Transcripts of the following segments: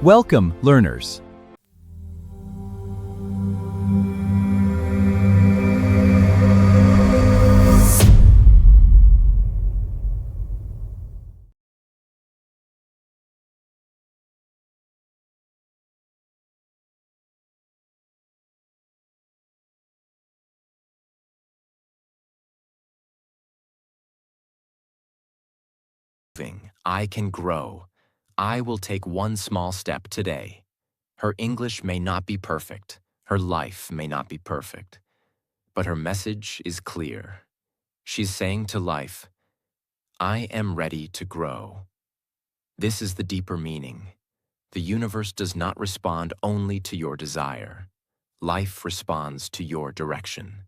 Welcome, learners. I can grow. I will take one small step today. Her English may not be perfect. Her life may not be perfect. But her message is clear. She's saying to life, I am ready to grow. This is the deeper meaning. The universe does not respond only to your desire. Life responds to your direction.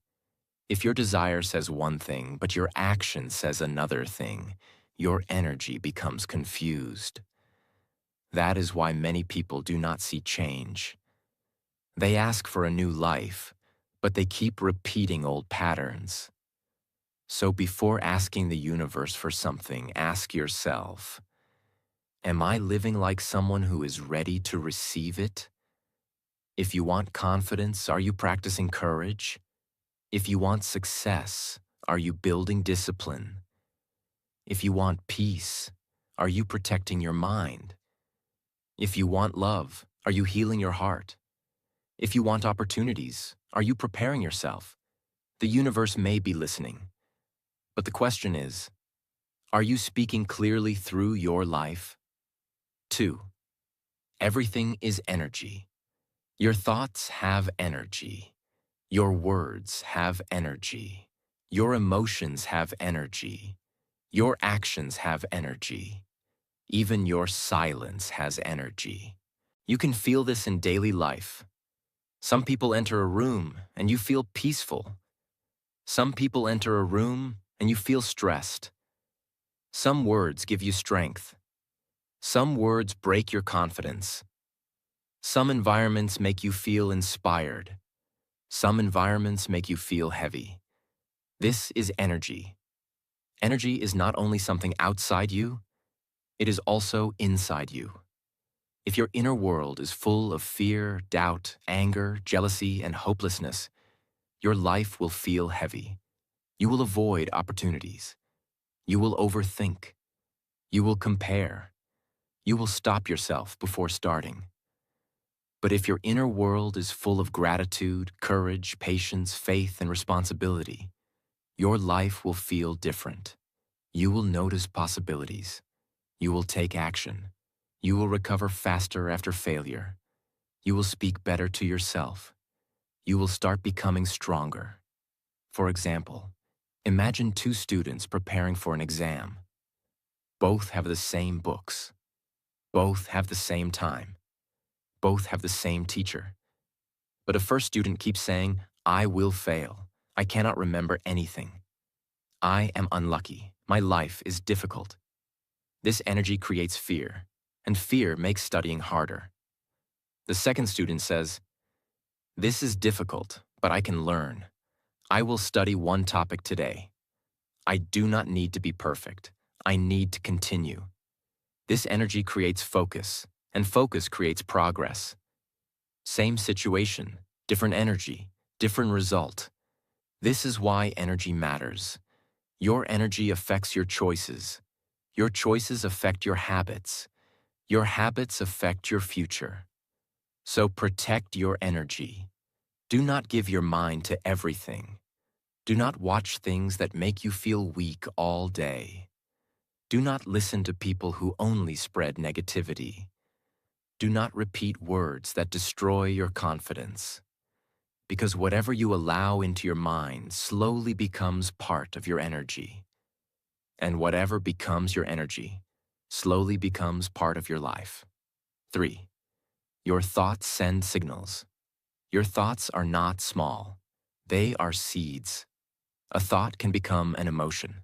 If your desire says one thing, but your action says another thing, your energy becomes confused. That is why many people do not see change. They ask for a new life, but they keep repeating old patterns. So before asking the universe for something, ask yourself, am I living like someone who is ready to receive it? If you want confidence, are you practicing courage? If you want success, are you building discipline? If you want peace, are you protecting your mind? If you want love, are you healing your heart? If you want opportunities, are you preparing yourself? The universe may be listening. But the question is, are you speaking clearly through your life? 2. Everything is energy. Your thoughts have energy. Your words have energy. Your emotions have energy. Your actions have energy. Even your silence has energy. You can feel this in daily life. Some people enter a room and you feel peaceful. Some people enter a room and you feel stressed. Some words give you strength. Some words break your confidence. Some environments make you feel inspired. Some environments make you feel heavy. This is energy. Energy is not only something outside you, it is also inside you. If your inner world is full of fear, doubt, anger, jealousy, and hopelessness, your life will feel heavy. You will avoid opportunities. You will overthink. You will compare. You will stop yourself before starting. But if your inner world is full of gratitude, courage, patience, faith, and responsibility, your life will feel different. You will notice possibilities. You will take action. You will recover faster after failure. You will speak better to yourself. You will start becoming stronger. For example, imagine two students preparing for an exam. Both have the same books. Both have the same time. Both have the same teacher. But a first student keeps saying, I will fail. I cannot remember anything. I am unlucky. My life is difficult. This energy creates fear, and fear makes studying harder. The second student says, this is difficult, but I can learn. I will study one topic today. I do not need to be perfect. I need to continue. This energy creates focus, and focus creates progress. Same situation, different energy, different result. This is why energy matters. Your energy affects your choices. Your choices affect your habits. Your habits affect your future. So protect your energy. Do not give your mind to everything. Do not watch things that make you feel weak all day. Do not listen to people who only spread negativity. Do not repeat words that destroy your confidence. Because whatever you allow into your mind slowly becomes part of your energy. And whatever becomes your energy slowly becomes part of your life. 3. Your thoughts send signals. Your thoughts are not small. They are seeds. A thought can become an emotion.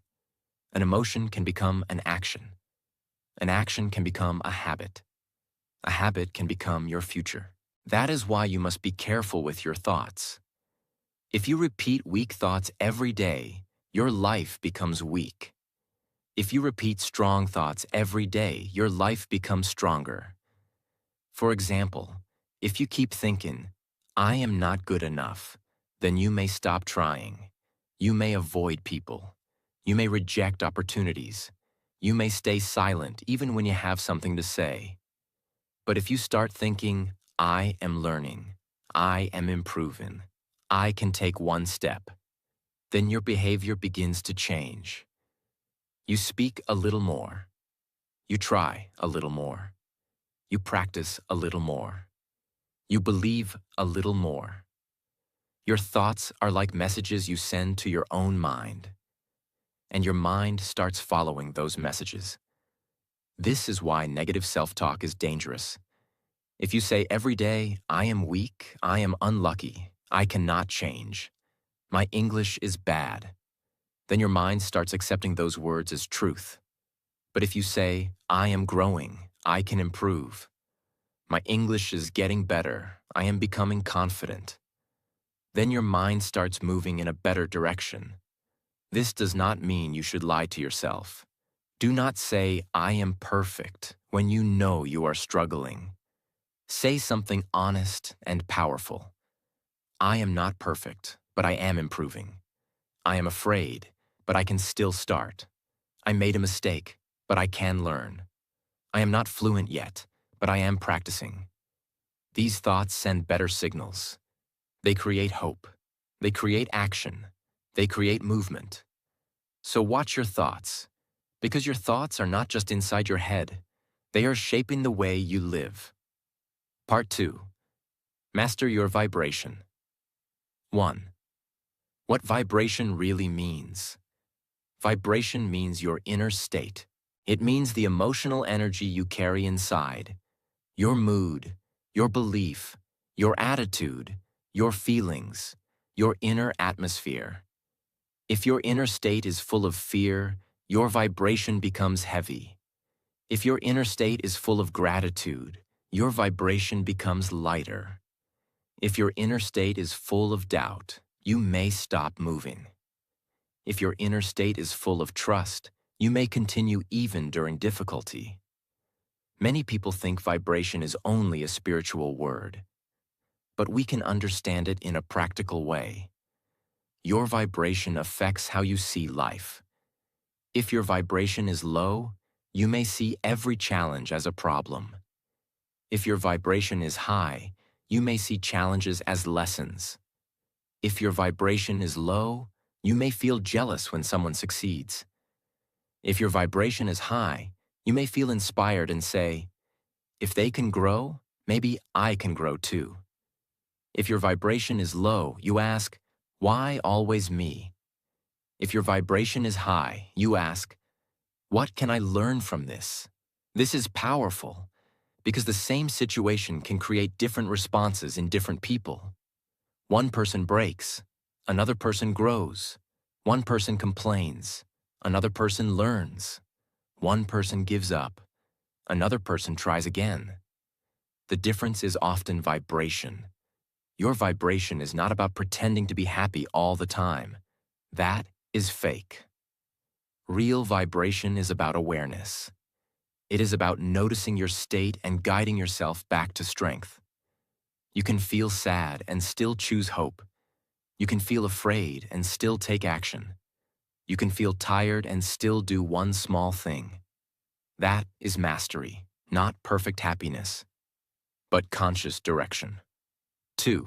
An emotion can become an action. An action can become a habit. A habit can become your future. That is why you must be careful with your thoughts. If you repeat weak thoughts every day, your life becomes weak. If you repeat strong thoughts every day, your life becomes stronger. For example, if you keep thinking, I am not good enough, then you may stop trying. You may avoid people. You may reject opportunities. You may stay silent even when you have something to say. But if you start thinking, I am learning, I am improving, I can take one step, then your behavior begins to change. You speak a little more. You try a little more. You practice a little more. You believe a little more. Your thoughts are like messages you send to your own mind, and your mind starts following those messages. This is why negative self-talk is dangerous. If you say every day, I am weak, I am unlucky, I cannot change, my English is bad, then your mind starts accepting those words as truth. But if you say, I am growing, I can improve, my English is getting better, I am becoming confident, then your mind starts moving in a better direction. This does not mean you should lie to yourself. Do not say, I am perfect, when you know you are struggling. Say something honest and powerful. I am not perfect, but I am improving. I am afraid, but I can still start. I made a mistake, but I can learn. I am not fluent yet, but I am practicing. These thoughts send better signals. They create hope. They create action. They create movement. So watch your thoughts, because your thoughts are not just inside your head. They are shaping the way you live. Part 2. Master your vibration. 1. What vibration really means. Vibration means your inner state. It means the emotional energy you carry inside, your mood, your belief, your attitude, your feelings, your inner atmosphere. If your inner state is full of fear, your vibration becomes heavy. If your inner state is full of gratitude, your vibration becomes lighter. If your inner state is full of doubt, you may stop moving. If your inner state is full of trust, you may continue even during difficulty. Many people think vibration is only a spiritual word, but we can understand it in a practical way. Your vibration affects how you see life. If your vibration is low, you may see every challenge as a problem. If your vibration is high, you may see challenges as lessons. If your vibration is low, you may feel jealous when someone succeeds. If your vibration is high, you may feel inspired and say, if they can grow, maybe I can grow too. If your vibration is low, you ask, why always me? If your vibration is high, you ask, what can I learn from this? This is powerful, because the same situation can create different responses in different people. One person breaks, another person grows. One person complains, another person learns. One person gives up, another person tries again. The difference is often vibration. Your vibration is not about pretending to be happy all the time. That is fake. Real vibration is about awareness. It is about noticing your state and guiding yourself back to strength. You can feel sad and still choose hope. You can feel afraid and still take action. You can feel tired and still do one small thing. That is mastery, not perfect happiness, but conscious direction. 2.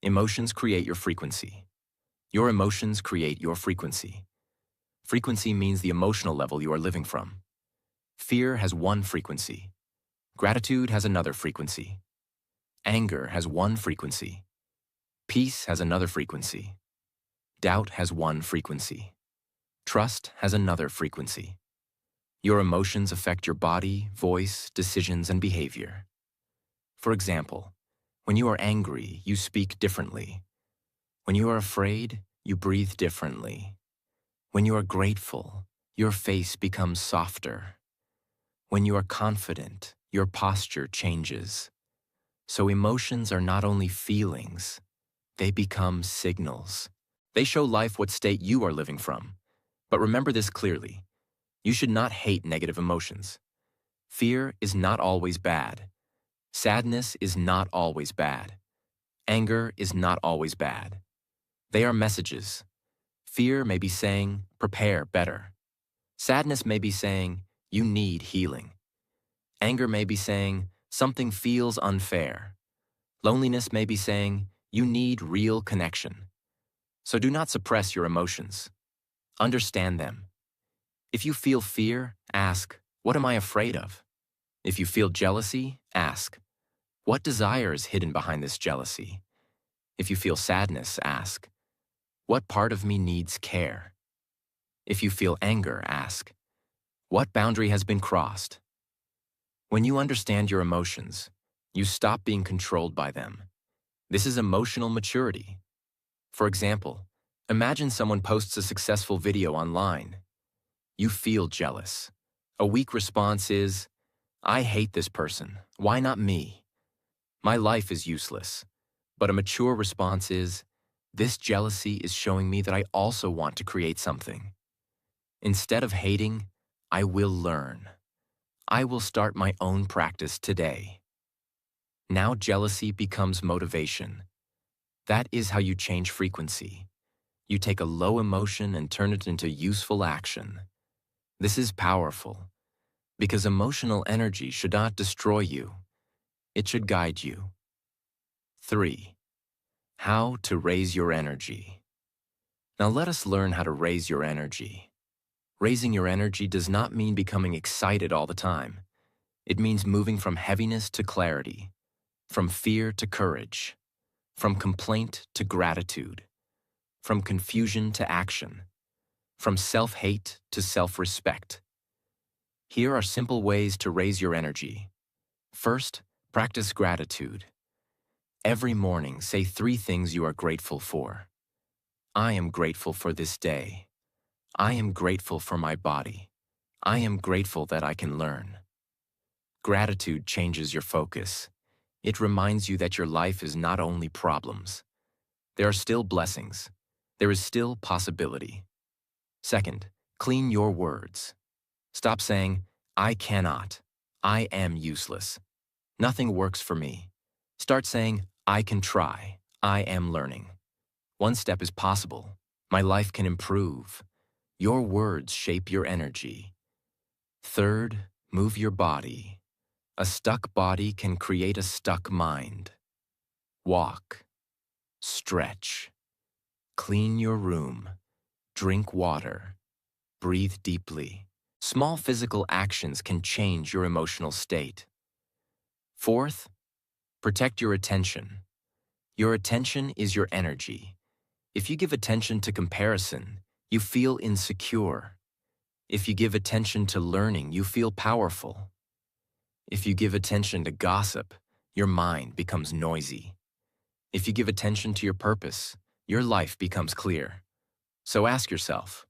Emotions create your frequency. Your emotions create your frequency. Frequency means the emotional level you are living from. Fear has one frequency. Gratitude has another frequency. Anger has one frequency. Peace has another frequency. Doubt has one frequency. Trust has another frequency. Your emotions affect your body, voice, decisions, and behavior. For example, when you are angry, you speak differently. When you are afraid, you breathe differently. When you are grateful, your face becomes softer. When you are confident, your posture changes. So emotions are not only feelings, they become signals. They show life what state you are living from. But remember this clearly. You should not hate negative emotions. Fear is not always bad. Sadness is not always bad. Anger is not always bad. They are messages. Fear may be saying, prepare better. Sadness may be saying, you need healing. Anger may be saying, something feels unfair. Loneliness may be saying, you need real connection. So do not suppress your emotions. Understand them. If you feel fear, ask, what am I afraid of? If you feel jealousy, ask, what desire is hidden behind this jealousy? If you feel sadness, ask, what part of me needs care? If you feel anger, ask, what boundary has been crossed? When you understand your emotions, you stop being controlled by them. This is emotional maturity. For example, imagine someone posts a successful video online. You feel jealous. A weak response is, I hate this person. Why not me? My life is useless. But a mature response is, this jealousy is showing me that I also want to create something. Instead of hating, I will learn. I will start my own practice today. Now jealousy becomes motivation. That is how you change frequency. You take a low emotion and turn it into useful action. This is powerful, because emotional energy should not destroy you. It should guide you. 3. How to raise your energy. Now let us learn how to raise your energy. Raising your energy does not mean becoming excited all the time. It means moving from heaviness to clarity, from fear to courage, from complaint to gratitude, from confusion to action, from self-hate to self-respect. Here are simple ways to raise your energy. First, practice gratitude. Every morning, say 3 things you are grateful for. I am grateful for this day. I am grateful for my body. I am grateful that I can learn. Gratitude changes your focus. It reminds you that your life is not only problems. There are still blessings. There is still possibility. Second, clean your words. Stop saying, I cannot. I am useless. Nothing works for me. Start saying, I can try. I am learning. One step is possible. My life can improve. Your words shape your energy. Third, move your body. A stuck body can create a stuck mind. Walk. Stretch. Clean your room. Drink water. Breathe deeply. Small physical actions can change your emotional state. Fourth, protect your attention. Your attention is your energy. If you give attention to comparison, you feel insecure. If you give attention to learning, you feel powerful. If you give attention to gossip, your mind becomes noisy. If you give attention to your purpose, your life becomes clear. So ask yourself,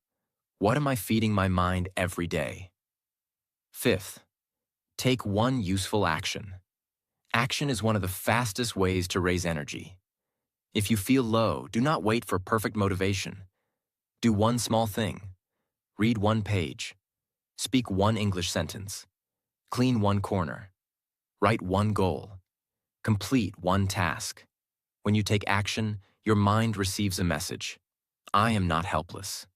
what am I feeding my mind every day? Fifth, take one useful action. Action is one of the fastest ways to raise energy. If you feel low, do not wait for perfect motivation. Do one small thing. Read one page. Speak one English sentence. Clean one corner. Write one goal. Complete one task. When you take action, your mind receives a message. I am not helpless.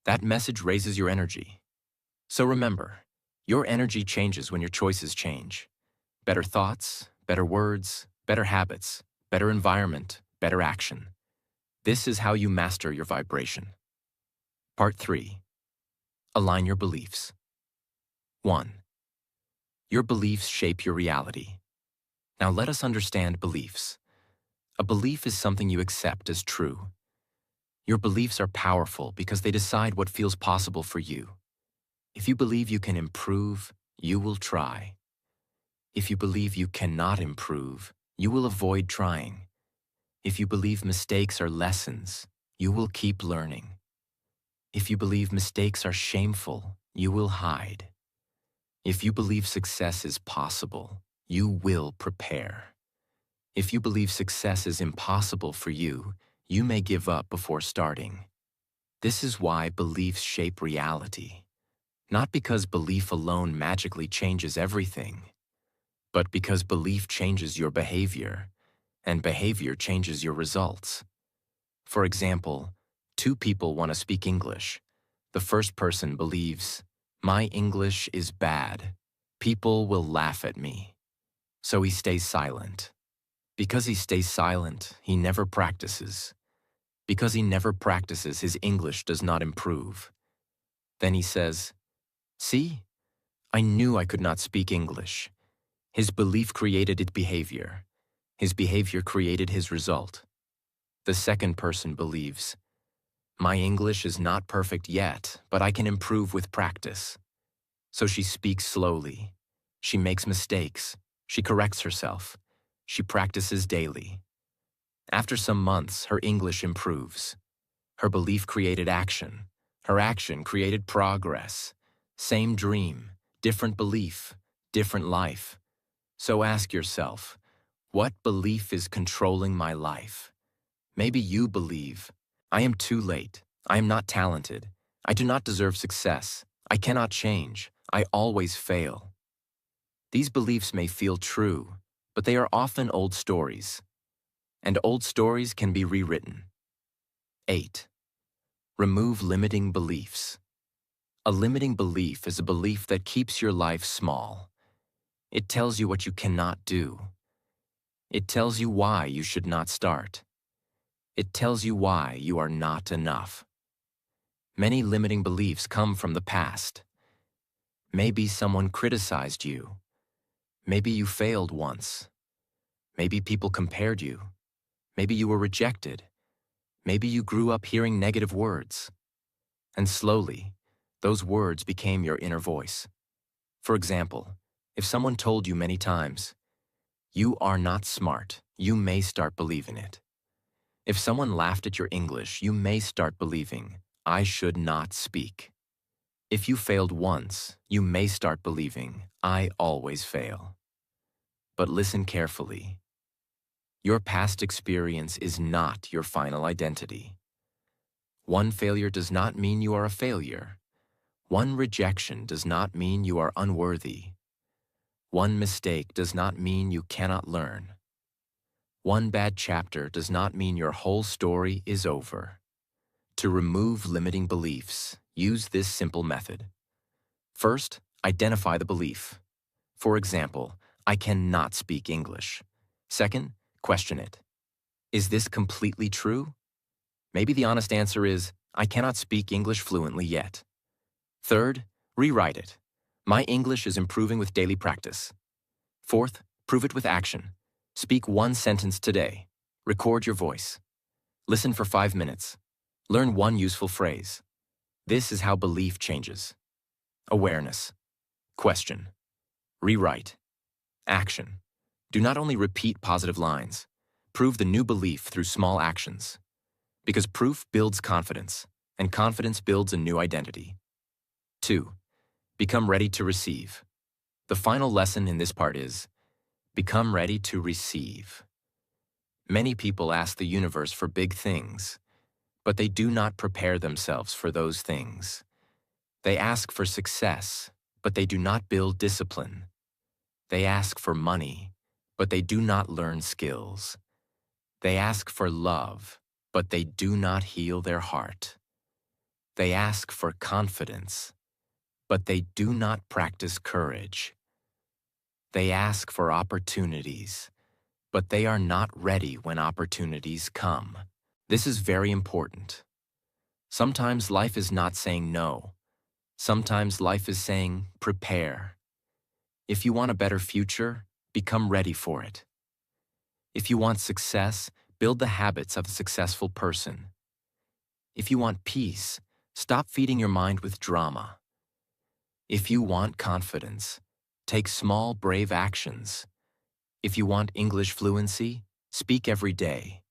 That message raises your energy. So remember, your energy changes when your choices change. Better thoughts, better words, better habits, better environment, better action. This is how you master your vibration. Part 3. Align your beliefs. 1. Your beliefs shape your reality. Now let us understand beliefs. A belief is something you accept as true. Your beliefs are powerful because they decide what feels possible for you. If you believe you can improve, you will try. If you believe you cannot improve, you will avoid trying. If you believe mistakes are lessons, you will keep learning. If you believe mistakes are shameful, you will hide. If you believe success is possible, you will prepare. If you believe success is impossible for you, you may give up before starting. This is why beliefs shape reality. Not because belief alone magically changes everything, but because belief changes your behavior, and behavior changes your results. For example, two people want to speak English. The first person believes, "My English is bad. People will laugh at me." So he stays silent. Because he stays silent, he never practices. Because he never practices, his English does not improve. Then he says, "See? I knew I could not speak English." His belief created its behavior. His behavior created his result. The second person believes, "My English is not perfect yet, but I can improve with practice." So she speaks slowly. She makes mistakes. She corrects herself. She practices daily. After some months, her English improves. Her belief created action. Her action created progress. Same dream, different belief, different life. So ask yourself, what belief is controlling my life? Maybe you believe, "I am too late. I am not talented. I do not deserve success. I cannot change. I always fail." These beliefs may feel true, but they are often old stories. And old stories can be rewritten. 8. Remove limiting beliefs. A limiting belief is a belief that keeps your life small. It tells you what you cannot do. It tells you why you should not start. It tells you why you are not enough. Many limiting beliefs come from the past. Maybe someone criticized you. Maybe you failed once. Maybe people compared you. Maybe you were rejected. Maybe you grew up hearing negative words. And slowly, those words became your inner voice. For example, if someone told you many times, "You are not smart," you may start believing it. If someone laughed at your English, you may start believing, "I should not speak." If you failed once, you may start believing, "I always fail." But listen carefully. Your past experience is not your final identity. One failure does not mean you are a failure. One rejection does not mean you are unworthy. One mistake does not mean you cannot learn. One bad chapter does not mean your whole story is over. To remove limiting beliefs, use this simple method. First, identify the belief. For example, "I cannot speak English." Second, question it. Is this completely true? Maybe the honest answer is, "I cannot speak English fluently yet." Third, rewrite it. "My English is improving with daily practice." Fourth, prove it with action. Speak one sentence today. Record your voice. Listen for 5 minutes. Learn one useful phrase. This is how belief changes. Awareness. Question. Rewrite. Action. Do not only repeat positive lines. Prove the new belief through small actions. Because proof builds confidence, and confidence builds a new identity. 2. Become ready to receive. The final lesson in this part is, become ready to receive. Many people ask the universe for big things, but they do not prepare themselves for those things. They ask for success, but they do not build discipline. They ask for money, but they do not learn skills. They ask for love, but they do not heal their heart. They ask for confidence, but they do not practice courage. They ask for opportunities, but they are not ready when opportunities come. This is very important. Sometimes life is not saying no. Sometimes life is saying prepare. If you want a better future, become ready for it. If you want success, build the habits of a successful person. If you want peace, stop feeding your mind with drama. If you want confidence, take small, brave actions. If you want English fluency, speak every day.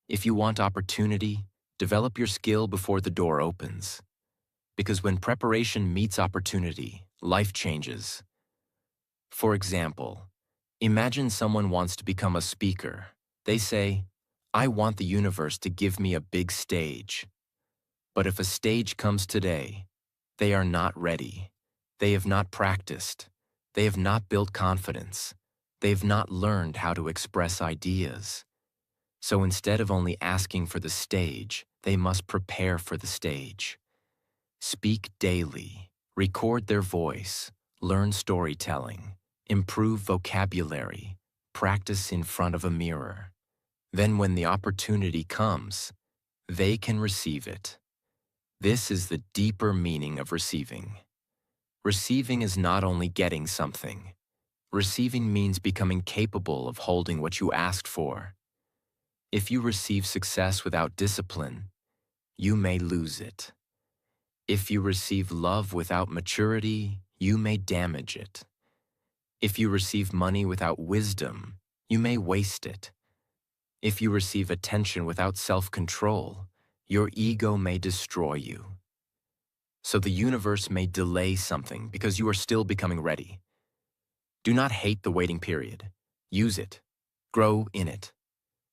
If you want opportunity, develop your skill before the door opens. Because when preparation meets opportunity, life changes. For example, imagine someone wants to become a speaker. They say, "I want the universe to give me a big stage." But if a stage comes today, they are not ready. They have not practiced. They have not built confidence. They've not learned how to express ideas. So instead of only asking for the stage, they must prepare for the stage. Speak daily, record their voice, learn storytelling, improve vocabulary, practice in front of a mirror. Then when the opportunity comes, they can receive it. This is the deeper meaning of receiving. Receiving is not only getting something. Receiving means becoming capable of holding what you asked for. If you receive success without discipline, you may lose it. If you receive love without maturity, you may damage it. If you receive money without wisdom, you may waste it. If you receive attention without self-control, your ego may destroy you. So the universe may delay something because you are still becoming ready. Do not hate the waiting period. Use it. Grow in it.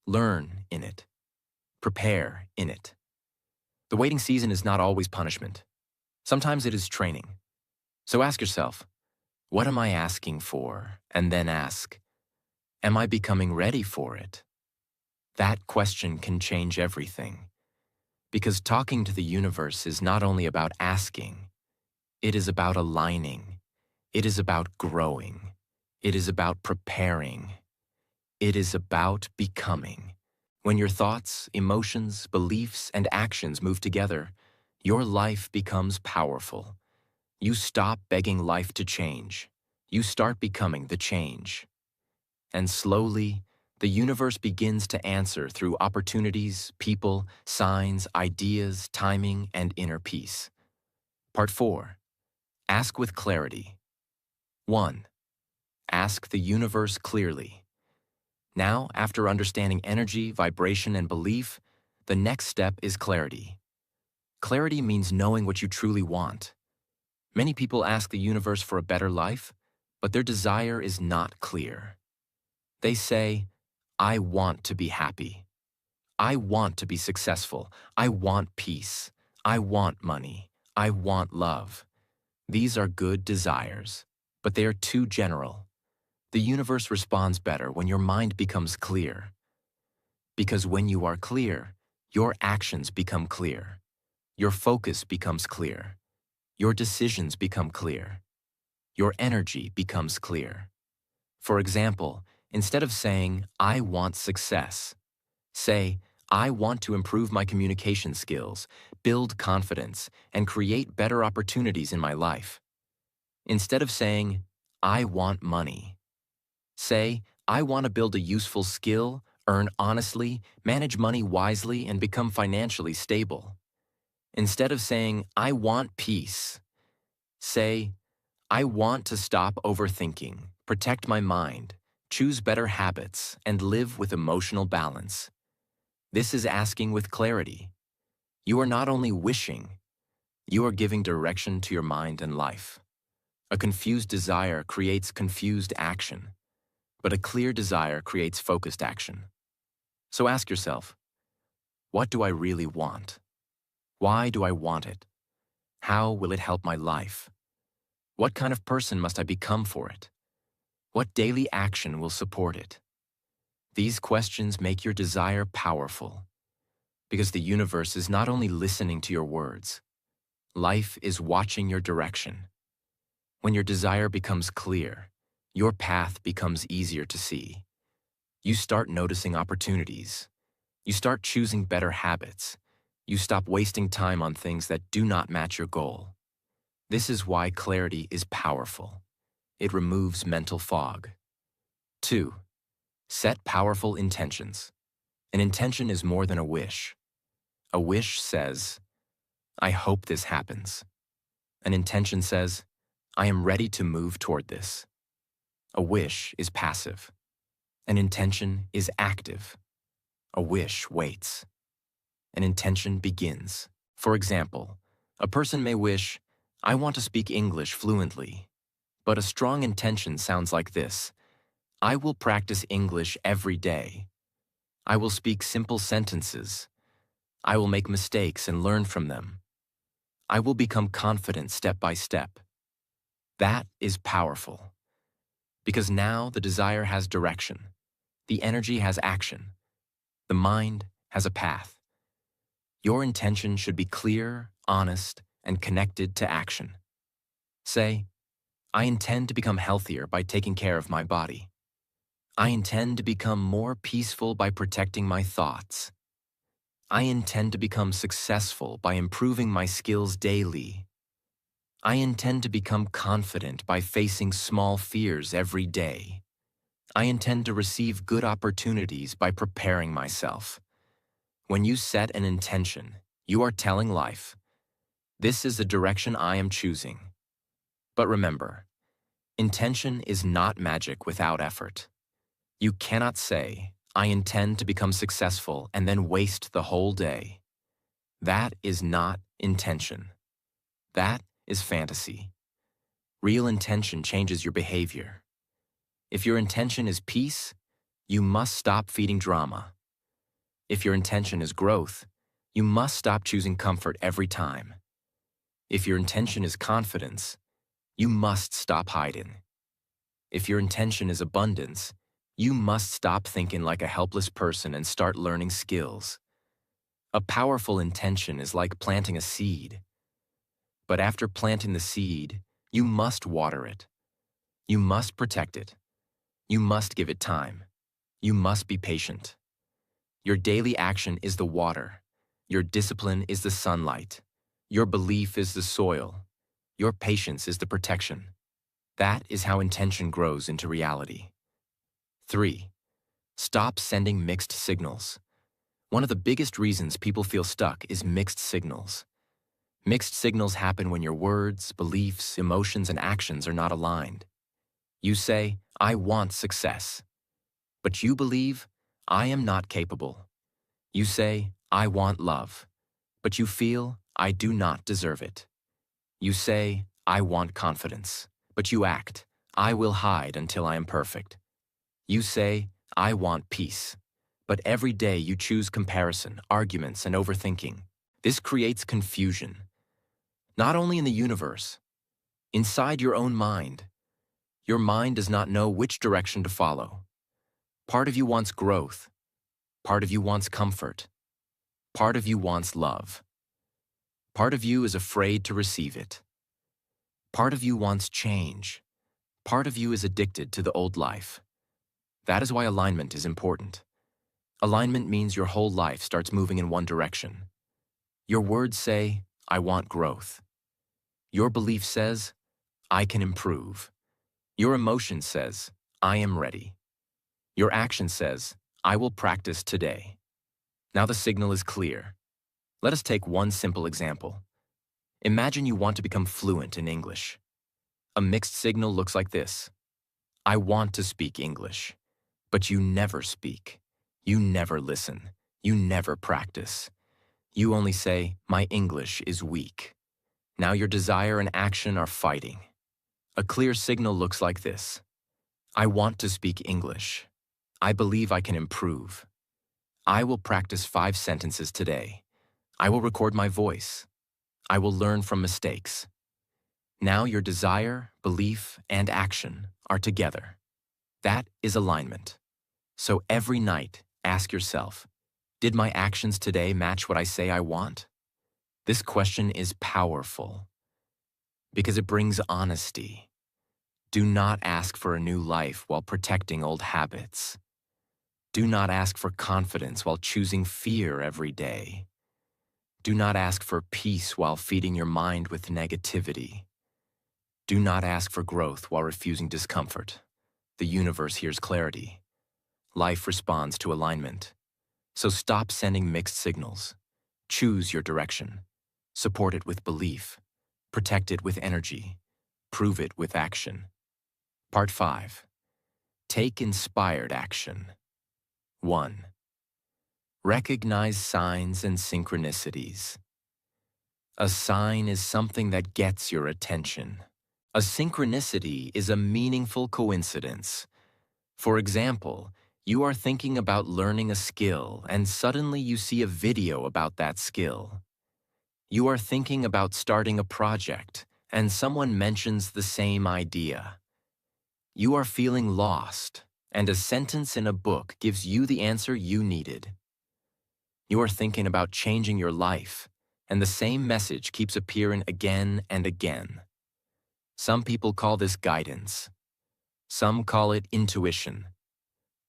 Learn in it. Prepare in it. The waiting season is not always punishment. Sometimes it is training. So ask yourself, what am I asking for? And then ask, am I becoming ready for it? That question can change everything. Because talking to the universe is not only about asking, it is about aligning. It is about growing. It is about preparing. It is about becoming. When your thoughts, emotions, beliefs, and actions move together, your life becomes powerful. You stop begging life to change. You start becoming the change. And slowly, the universe begins to answer through opportunities, people, signs, ideas, timing, and inner peace. Part 4. Ask with clarity. 1. Ask the universe clearly. Now, after understanding energy, vibration, and belief, the next step is clarity. Clarity means knowing what you truly want. Many people ask the universe for a better life, but their desire is not clear. They say, I want to be happy. I want to be successful. I want peace. I want money. I want love. These are good desires, but they are too general. The universe responds better when your mind becomes clear. Because when you are clear, your actions become clear. Your focus becomes clear. Your decisions become clear. Your energy becomes clear. For example, instead of saying, I want success, say, I want to improve my communication skills, build confidence, and create better opportunities in my life. Instead of saying, I want money, say, I want to build a useful skill, earn honestly, manage money wisely, and become financially stable. Instead of saying, I want peace, say, I want to stop overthinking, protect my mind, choose better habits, and live with emotional balance. This is asking with clarity. You are not only wishing, you are giving direction to your mind and life. A confused desire creates confused action, but a clear desire creates focused action. So ask yourself, what do I really want? Why do I want it? How will it help my life? What kind of person must I become for it? What daily action will support it? These questions make your desire powerful, because the universe is not only listening to your words, life is watching your direction. When your desire becomes clear, your path becomes easier to see. You start noticing opportunities. You start choosing better habits. You stop wasting time on things that do not match your goal. This is why clarity is powerful. It removes mental fog. 2. Set powerful intentions. An intention is more than a wish. A wish says, I hope this happens. An intention says, I am ready to move toward this. A wish is passive. An intention is active. A wish waits. An intention begins. For example, a person may wish, I want to speak English fluently. But a strong intention sounds like this: I will practice English every day. I will speak simple sentences. I will make mistakes and learn from them. I will become confident step by step. That is powerful. Because now the desire has direction, the energy has action, the mind has a path. Your intention should be clear, honest, and connected to action. Say, I intend to become healthier by taking care of my body. I intend to become more peaceful by protecting my thoughts. I intend to become successful by improving my skills daily. I intend to become confident by facing small fears every day. I intend to receive good opportunities by preparing myself. When you set an intention, you are telling life, this is the direction I am choosing. But remember, intention is not magic without effort. You cannot say, I intend to become successful and then waste the whole day. That is not intention. That is fantasy. Real intention changes your behavior. If your intention is peace, you must stop feeding drama. If your intention is growth, you must stop choosing comfort every time. If your intention is confidence, you must stop hiding. If your intention is abundance, you must stop thinking like a helpless person and start learning skills. A powerful intention is like planting a seed. But after planting the seed, you must water it. You must protect it. You must give it time. You must be patient. Your daily action is the water. Your discipline is the sunlight. Your belief is the soil. Your patience is the protection. That is how intention grows into reality. 3. Stop sending mixed signals. One of the biggest reasons people feel stuck is mixed signals. Mixed signals happen when your words, beliefs, emotions, and actions are not aligned. You say, I want success. But you believe, I am not capable. You say, I want love. But you feel, I do not deserve it. You say, I want confidence. But you act, I will hide until I am perfect. You say, I want peace. But every day you choose comparison, arguments, and overthinking. This creates confusion. Not only in the universe, inside your own mind. Your mind does not know which direction to follow. Part of you wants growth. Part of you wants comfort. Part of you wants love. Part of you is afraid to receive it. Part of you wants change. Part of you is addicted to the old life. That is why alignment is important. Alignment means your whole life starts moving in one direction. Your words say, I want growth. Your belief says, I can improve. Your emotion says, I am ready. Your action says, I will practice today. Now the signal is clear. Let us take one simple example. Imagine you want to become fluent in English. A mixed signal looks like this. I want to speak English, but you never speak. You never listen. You never practice. You only say, my English is weak. Now your desire and action are fighting. A clear signal looks like this. I want to speak English. I believe I can improve. I will practice 5 sentences today. I will record my voice. I will learn from mistakes. Now your desire, belief, and action are together. That is alignment. So every night, ask yourself, did my actions today match what I say I want? This question is powerful because it brings honesty. Do not ask for a new life while protecting old habits. Do not ask for confidence while choosing fear every day. Do not ask for peace while feeding your mind with negativity. Do not ask for growth while refusing discomfort. The universe hears clarity. Life responds to alignment. So stop sending mixed signals. Choose your direction. Support it with belief. Protect it with energy. Prove it with action. Part 5. Take inspired action. 1. Recognize signs and synchronicities. A sign is something that gets your attention. A synchronicity is a meaningful coincidence. For example, you are thinking about learning a skill and suddenly you see a video about that skill. You are thinking about starting a project and someone mentions the same idea. You are feeling lost, and a sentence in a book gives you the answer you needed. You are thinking about changing your life, and the same message keeps appearing again and again. Some people call this guidance. Some call it intuition.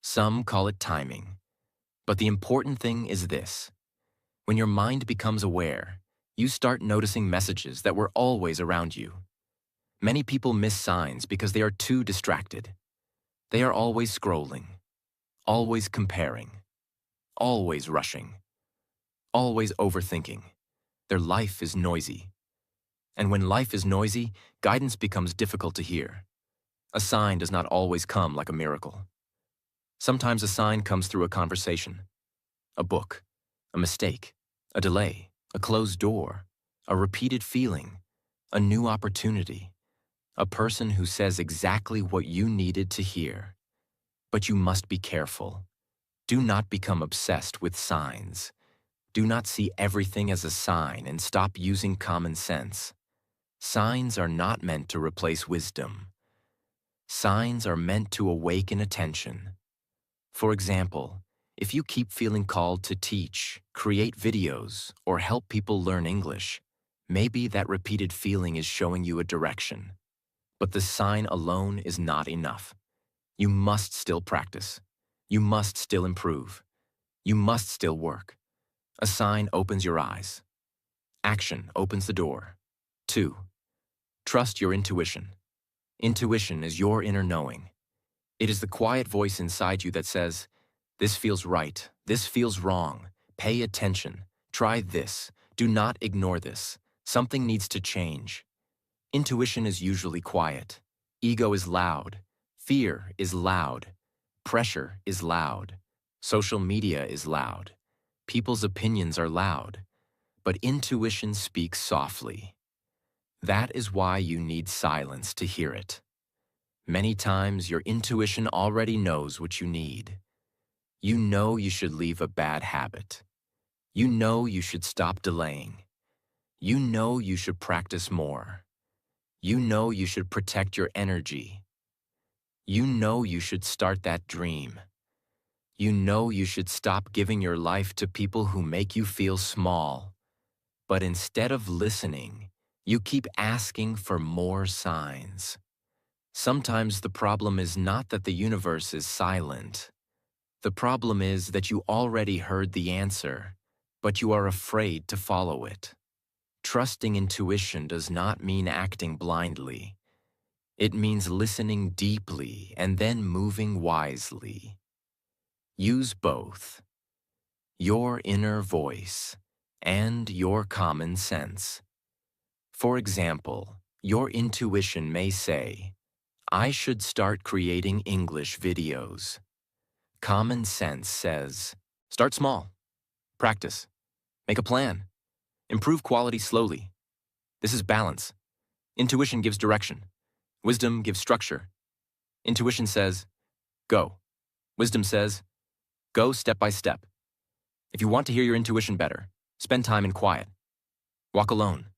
Some call it timing. But the important thing is this. When your mind becomes aware, you start noticing messages that were always around you. Many people miss signs because they are too distracted. They are always scrolling, always comparing, always rushing, always overthinking. Their life is noisy. And when life is noisy, guidance becomes difficult to hear. A sign does not always come like a miracle. Sometimes a sign comes through a conversation, a book, a mistake, a delay, a closed door, a repeated feeling, a new opportunity, a person who says exactly what you needed to hear. But you must be careful. Do not become obsessed with signs. Do not see everything as a sign and stop using common sense. Signs are not meant to replace wisdom. Signs are meant to awaken attention. For example, if you keep feeling called to teach, create videos, or help people learn English, maybe that repeated feeling is showing you a direction. But the sign alone is not enough. You must still practice. You must still improve. You must still work. A sign opens your eyes. Action opens the door. 2. Trust your intuition. Intuition is your inner knowing. It is the quiet voice inside you that says, "This feels right, this feels wrong, pay attention, try this, do not ignore this, something needs to change." Intuition is usually quiet. Ego is loud. Fear is loud. Pressure is loud. Social media is loud. People's opinions are loud. But intuition speaks softly. That is why you need silence to hear it. Many times, your intuition already knows what you need. You know you should leave a bad habit. You know you should stop delaying. You know you should practice more. You know you should protect your energy. You know you should start that dream. You know you should stop giving your life to people who make you feel small. But instead of listening, you keep asking for more signs. Sometimes the problem is not that the universe is silent. The problem is that you already heard the answer, but you are afraid to follow it. Trusting intuition does not mean acting blindly. It means listening deeply and then moving wisely. Use both, your inner voice and your common sense. For example, your intuition may say, "I should start creating English videos." Common sense says, "Start small, practice, make a plan, improve quality slowly." This is balance. Intuition gives direction. Wisdom gives structure. Intuition says, "Go." Wisdom says, "Go step by step." If you want to hear your intuition better, spend time in quiet. Walk alone.